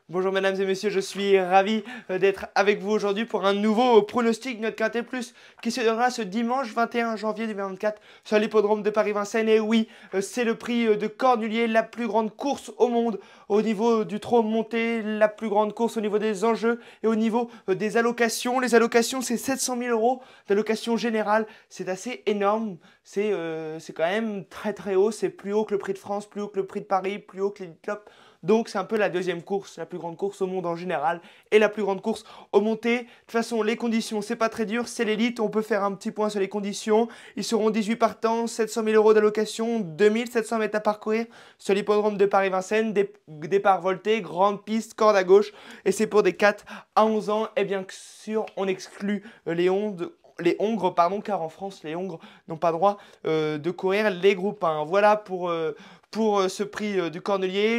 Bonjour mesdames et messieurs, je suis ravi d'être avec vous aujourd'hui pour un nouveau pronostic de notre Quintet Plus qui se donnera ce dimanche 21 janvier 2024 sur l'hippodrome de Paris-Vincennes. Et oui, c'est le prix de Cornulier, la plus grande course au monde au niveau du trot monté, la plus grande course au niveau des enjeux et au niveau des allocations. Les allocations, c'est 700 000 euros d'allocation générale, c'est assez énorme, c'est quand même très très haut, c'est plus haut que le prix de France, plus haut que le prix de Paris, plus haut que l'Elite Club. Donc c'est un peu la deuxième course, la plus grande course au monde en général et la plus grande course au monté. De toute façon, les conditions, c'est pas très dur, c'est l'élite. On peut faire un petit point sur les conditions. Ils seront 18 partants, 700 000 euros d'allocation, 2700 mètres à parcourir sur l'hippodrome de Paris-Vincennes. Départ volté, grande piste, corde à gauche. Et c'est pour des 4 à 11 ans. Et bien sûr, on exclut les Hongres, pardon, car en France, les Hongres n'ont pas droit de courir les groupes 1. Voilà pour ce prix du Cornelier.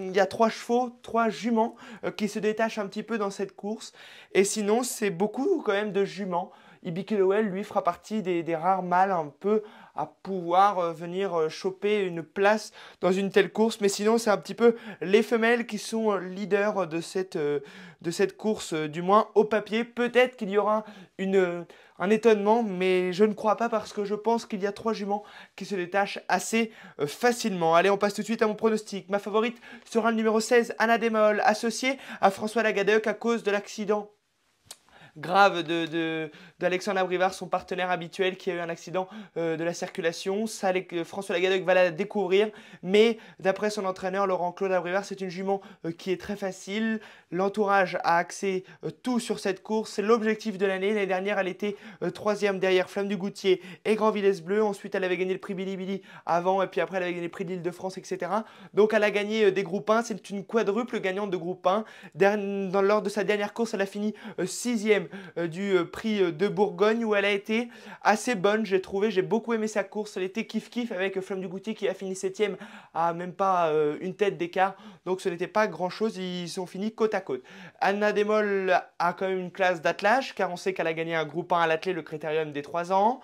Il y a 3 chevaux, 3 juments qui se détachent un petit peu dans cette course. Et sinon, c'est beaucoup quand même de juments. Ibi Kellowell, lui, fera partie des rares mâles un peu à pouvoir venir choper une place dans une telle course. Mais sinon, c'est un petit peu les femelles qui sont leaders de cette course, du moins au papier. Peut-être qu'il y aura un étonnement, mais je ne crois pas parce que je pense qu'il y a 3 juments qui se détachent assez facilement. Allez, on passe tout de suite à mon pronostic. Ma favorite sera le numéro 16, Anna Demol, associée à François Lagadec à cause de l'accident grave d'Alexandre Abrivard, son partenaire habituel qui a eu un accident de la circulation. Ça, François Lagadec va la découvrir, mais d'après son entraîneur Laurent-Claude Abrivard, c'est une jument qui est très facile. L'entourage a axé tout sur cette course. C'est l'objectif de l'année. L'année dernière, elle était troisième derrière Flamme du Goutier et Grand Villesse Bleu. Ensuite, elle avait gagné le prix Billy avant, et puis après, elle avait gagné le prix de l'Île-de-France, etc. Donc, elle a gagné des groupes 1. C'est une quadruple gagnante de groupe 1. Lors de sa dernière course, elle a fini sixième du prix de Bourgogne où elle a été assez bonne, j'ai trouvé. J'ai beaucoup aimé sa course. Elle était kiff-kiff avec Flamme du Goutier qui a fini septième à même pas une tête d'écart. Donc ce n'était pas grand-chose. Ils sont finis côte à côte. Anna Demol a quand même une classe d'attelage car on sait qu'elle a gagné un groupe 1 à l'attelé, le critérium des 3 ans.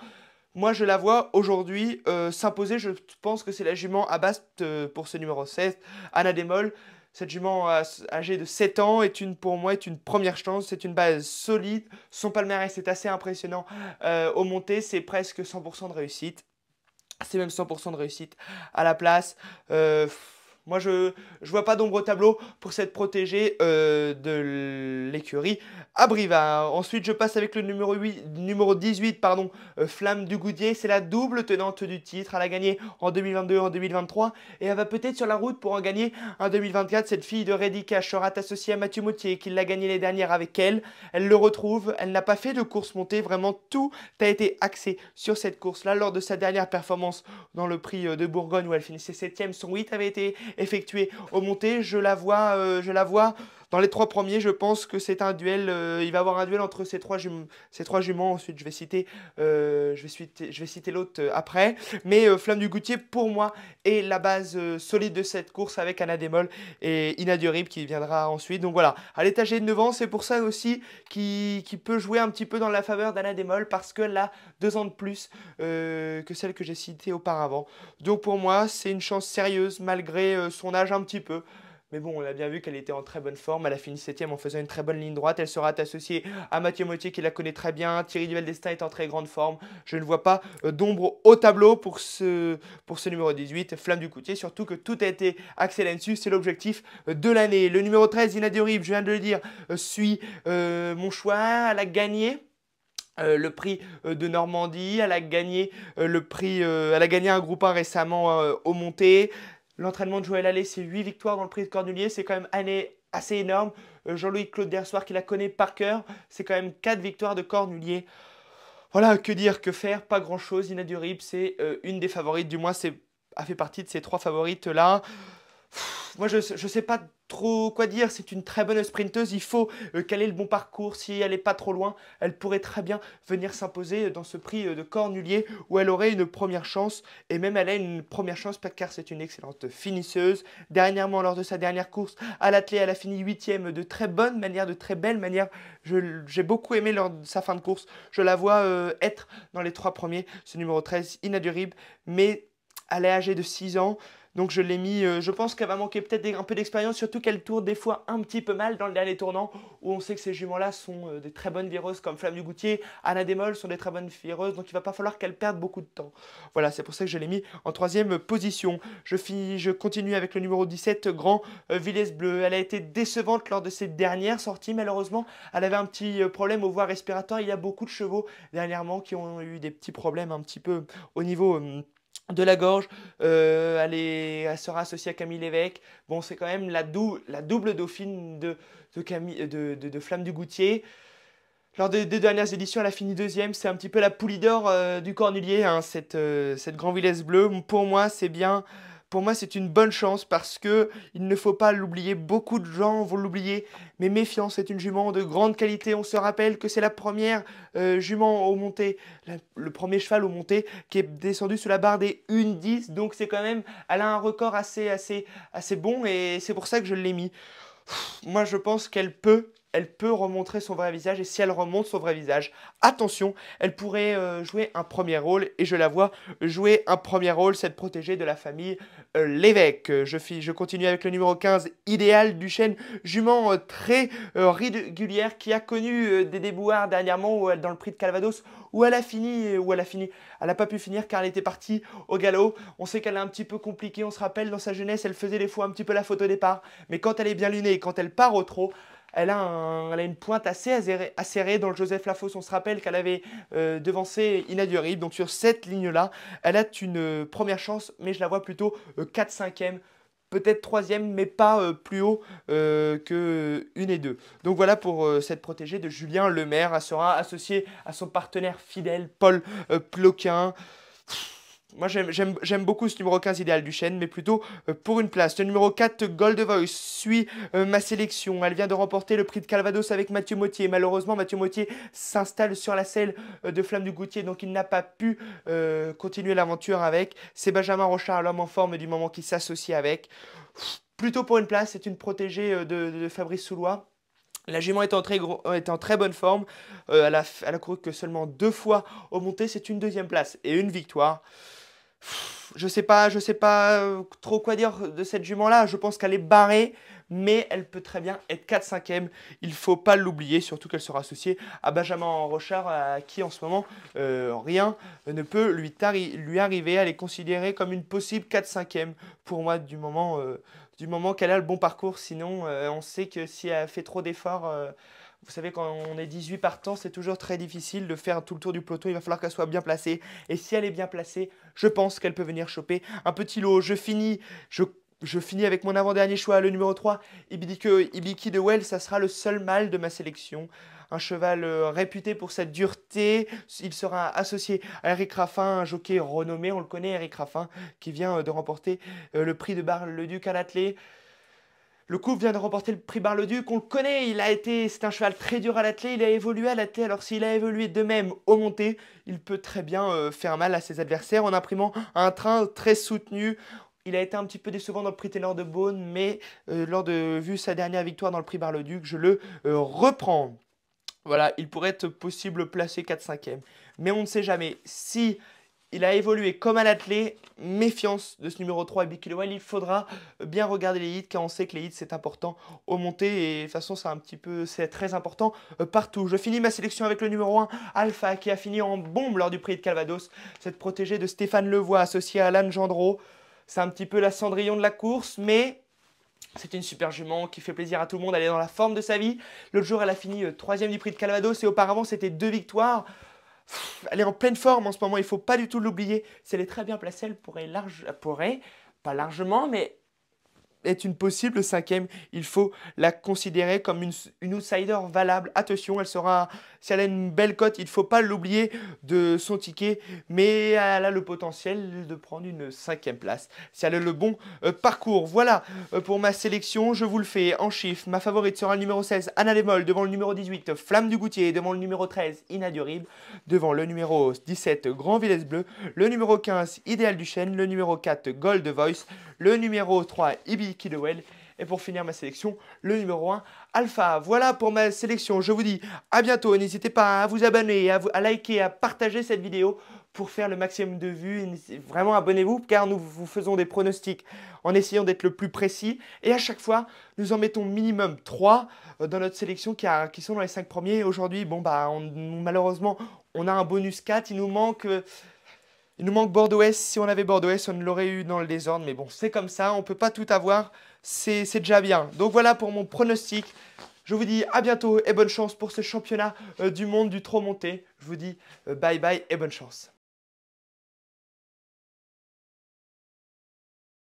Moi, je la vois aujourd'hui s'imposer. Je pense que c'est la jument à Bast pour ce numéro 16, Anna Demol. Cette jument âgée de 7 ans pour moi est une première chance. C'est une base solide. Son palmarès est assez impressionnant au monté. C'est presque 100% de réussite. C'est même 100% de réussite à la place. Moi, je vois pas d'ombre au tableau pour cette protégée de l'écurie à Brivard. Ensuite, je passe avec le numéro 18, pardon, Flamme du Goudier. C'est la double tenante du titre. Elle a gagné en 2022 et en 2023. Et elle va peut-être sur la route pour en gagner en 2024. Cette fille de Reddy Cash sera associée à Mathieu Mautier, qui l'a gagné les dernières avec elle. Elle le retrouve. Elle n'a pas fait de course montée. Vraiment, tout a été axé sur cette course-là. Lors de sa dernière performance dans le prix de Bourgogne, où elle finissait septième, son 8 avait été effectué au monté. Je la vois dans les 3 premiers. Je pense que c'est un duel. Il va y avoir un duel entre ces trois juments. Ensuite, je vais citer l'autre après. Mais Flamme du Goutier, pour moi, est la base solide de cette course avec Anna Demol et Ina Durib qui viendra ensuite. Donc voilà, à l'étage de 9 ans, c'est pour ça aussi qui peut jouer un petit peu dans la faveur d'Anna Demol parce qu'elle a 2 ans de plus que celle que j'ai citée auparavant. Donc pour moi, c'est une chance sérieuse malgré son âge un petit peu. Mais bon, on a bien vu qu'elle était en très bonne forme. Elle a fini septième en faisant une très bonne ligne droite. Elle sera associée à Mathieu Mautier qui la connaît très bien. Thierry Duvel d'Estaing est en très grande forme. Je ne vois pas d'ombre au tableau pour ce numéro 18, Flamme du Goutier. Surtout que tout a été axé là-dessus. C'est l'objectif de l'année. Le numéro 13, Ina Durib, je viens de le dire, suit mon choix. Elle a gagné. Le prix de Normandie, elle a gagné elle a gagné un groupe 1 récemment au monté. L'entraînement de Joël Allais, c'est 8 victoires dans le prix de Cornulier, c'est quand même année assez énorme. Jean-Louis Claude Dersoir qui la connaît par cœur, c'est quand même 4 victoires de Cornulier. Voilà, que dire, que faire, pas grand-chose. Ina Durib, c'est une des favorites, du moins a fait partie de ces 3 favorites-là. Moi, je ne sais pas trop quoi dire. C'est une très bonne sprinteuse. Il faut caler le bon parcours. Si elle n'est pas trop loin, elle pourrait très bien venir s'imposer dans ce prix de Cornulier où elle aurait une première chance. Et même elle a une première chance car c'est une excellente finisseuse. Dernièrement, lors de sa dernière course à l'athlée, elle a fini huitième de très bonne manière, de très belle manière. J'ai beaucoup aimé lors de sa fin de course. Je la vois être dans les 3 premiers. Ce numéro 13, Ina Durib. Mais elle est âgée de 6 ans. Donc je l'ai mis, je pense qu'elle va manquer peut-être un peu d'expérience, surtout qu'elle tourne des fois un petit peu mal dans le dernier tournant, où on sait que ces juments-là sont des très bonnes vireuses comme Flamme du Goutier, Anna Démol sont des très bonnes vireuses, donc il va pas falloir qu'elle perde beaucoup de temps. Voilà, c'est pour ça que je l'ai mis en troisième position. Je continue avec le numéro 17, Grand Villesse Bleu. Elle a été décevante lors de ses dernières sorties, malheureusement. Elle avait un petit problème aux voies respiratoires. Il y a beaucoup de chevaux dernièrement qui ont eu des petits problèmes un petit peu au niveau de la gorge. Elle sera associée à Camille Lévesque. Bon, c'est quand même la double dauphine de Flamme du Goutier. Lors des deux dernières éditions, elle a fini deuxième. C'est un petit peu la poule d'or du Cornulier, hein, cette Grand Villesse Bleu. Pour moi, c'est bien. Pour moi, c'est une bonne chance parce que il ne faut pas l'oublier. Beaucoup de gens vont l'oublier. Mais méfiance, c'est une jument de grande qualité. On se rappelle que c'est la première jument au monté, le premier cheval au monté qui est descendu sous la barre des 1,10. Donc c'est quand même, elle a un record assez bon et c'est pour ça que je l'ai mis. Moi, je pense elle peut remontrer son vrai visage. Et si elle remonte son vrai visage, attention, elle pourrait jouer un premier rôle. Et je la vois jouer un premier rôle, cette protégée de la famille Lévesque. Je continue avec le numéro 15, Idéal du Chêne, jument très régulière qui a connu des déboires dernièrement dans le prix de Calvados où elle a fini. Elle n'a pas pu finir car elle était partie au galop. On sait qu'elle est un petit peu compliquée. On se rappelle, dans sa jeunesse, elle faisait des fois un petit peu la faute au départ. Mais quand elle est bien lunée et quand elle part au trot, elle a une pointe assez acérée. Dans le Joseph Lafosse, on se rappelle qu'elle avait devancé Inadurib. Donc sur cette ligne-là, elle a une première chance, mais je la vois plutôt 4-5e. Peut-être 3e, mais pas plus haut que 1 et 2. Donc voilà pour cette protégée de Julien Lemaire. Elle sera associée à son partenaire fidèle, Paul Ploquin. Moi, j'aime beaucoup ce numéro 15 Idéal du Chêne, mais plutôt pour une place. Le numéro 4, Gold Voice, suit ma sélection. Elle vient de remporter le prix de Calvados avec Mathieu Mottier. Malheureusement, Mathieu Mottier s'installe sur la selle de Flamme du Goutier, donc il n'a pas pu continuer l'aventure avec. C'est Benjamin Rochard, l'homme en forme du moment qui s'associe avec. Plutôt pour une place, c'est une protégée de Fabrice Soulois. La jument est en très bonne forme. Elle a couru que seulement 2 fois au monté. C'est une deuxième place et une victoire. Je sais pas trop quoi dire de cette jument-là. Je pense qu'elle est barrée, mais elle peut très bien être 4-5e. Il ne faut pas l'oublier, surtout qu'elle sera associée à Benjamin Rochard, à qui en ce moment rien ne peut lui arriver. Elle est considérée comme une possible 4-5e pour moi du moment qu'elle a le bon parcours. Sinon, on sait que si elle fait trop d'efforts, vous savez, quand on est 18 partants, c'est toujours très difficile de faire tout le tour du peloton. Il va falloir qu'elle soit bien placée. Et si elle est bien placée, je pense qu'elle peut venir choper un petit lot. Je finis avec mon avant-dernier choix, le numéro 3, Ibiki de Well. Ça sera le seul mâle de ma sélection. Un cheval réputé pour sa dureté. Il sera associé à Eric Raffin, un jockey renommé. On le connaît, Eric Raffin, qui vient de remporter le prix de Bar-le-Duc à l'attelé. Le couple vient de remporter le prix Bar-le-Duc, on le connaît, c'est un cheval très dur à l'attelé, il a évolué à l'attelé, alors s'il a évolué de même au monté, il peut très bien faire mal à ses adversaires en imprimant un train très soutenu. Il a été un petit peu décevant dans le prix Ténor de Beaune, mais vu sa dernière victoire dans le prix Bar-le-Duc, je le reprends. Voilà, il pourrait être possible placé 4-5e. Mais on ne sait jamais. Si il a évolué comme à l'attelé, méfiance de ce numéro 3 Ibiki de Well. Il faudra bien regarder les hits, car on sait que les hits c'est important au monté. Et de toute façon, c'est très important partout. Je finis ma sélection avec le numéro 1, Alpha, qui a fini en bombe lors du prix de Calvados. Cette protégée de Stéphane Levoix, associée à Alan Gendreau. C'est un petit peu la Cendrillon de la course, mais c'est une super jument qui fait plaisir à tout le monde. Elle est dans la forme de sa vie. L'autre jour, elle a fini 3e du prix de Calvados et auparavant, c'était 2 victoires. Elle est en pleine forme en ce moment, il ne faut pas du tout l'oublier. Si elle est très bien placée, elle pourrait, pas largement, mais est une possible 5e. Il faut la considérer comme une outsider valable. Attention, si elle a une belle cote, il ne faut pas l'oublier de son ticket, mais elle a le potentiel de prendre une 5e place. Si elle a le bon parcours. Voilà pour ma sélection, je vous le fais en chiffres. Ma favorite sera le numéro 16, Anna Démol, devant le numéro 18, Flamme du Goutier, devant le numéro 13, Inadurib, devant le numéro 17, Grand Villesse Bleu, le numéro 15, Idéal du Chêne, le numéro 4, Gold Voice, le numéro 3, Ibiki de Well, et pour finir ma sélection, le numéro 1, Alpha. Voilà pour ma sélection. Je vous dis à bientôt. N'hésitez pas à vous abonner, à liker, à partager cette vidéo pour faire le maximum de vues. Et vraiment, abonnez-vous car nous vous faisons des pronostics en essayant d'être le plus précis. Et à chaque fois, nous en mettons minimum 3 dans notre sélection qui sont dans les 5 premiers. Aujourd'hui, bon, bah, malheureusement, on a un bonus 4. Il nous manque Bordeaux-Ouest. Si on avait Bordeaux-Ouest, on l'aurait eu dans le désordre. Mais bon, c'est comme ça. On ne peut pas tout avoir. C'est déjà bien. Donc voilà pour mon pronostic. Je vous dis à bientôt et bonne chance pour ce championnat du monde du trop monté. Je vous dis bye bye et bonne chance.